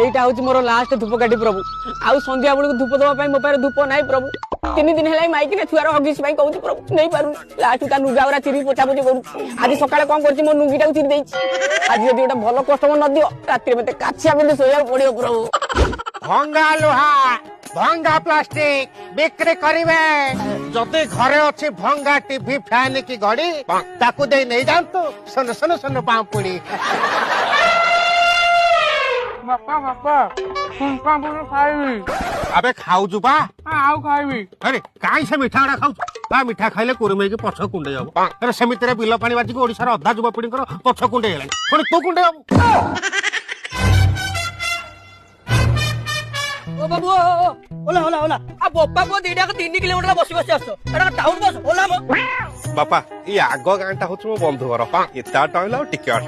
एटा हूँ more last धूपकाठी प्रभु आउ संध्या बेलू धूप दवा मो पारे धूप नाई प्रभु 3 दिन है माइक छुआर हगिस कहूँ प्रभु नहीं पारू लास्ट ता नुगावरा चिरी पोछापोछी करू आज सकाଳେ कौन कर मो नुंगीटा चिरी देछि आज यदि गोटे भल कस्टमर न दियो राति मते काछिया बिंदु सोया पड़ियो प्रभु भंगा लोहा भंगा प्लास्टिक बिक्री करिवे जदि घरे अच्छी भंगा टीवी फैन की घड़ी ताकू दे नहीं जानतु सुन सुन सुन पापुड़ी बापा बापा सुनपा बोल खाइबी अबे खाऊ जुबा आउ खाइबी अरे काई से मिठा गुड़ा खाऊ बा मिठा खाइले कुरुमे के पछ कुंडे जाबो अरे सेमितरे बिल पानी बाजी को ओडिसा रो अधा जुबा पीढ़ी पछ कुंडे गेला पुणी तू कुंडे जाबो ओ बाबू ओला ओला ओला आ बोपा को 3 किलोमीटर बसी बसी आसो एटा टाउन बस ओला बापा ये आग गाँटा हूँ मो बंधु घर एता टाइम टिके आट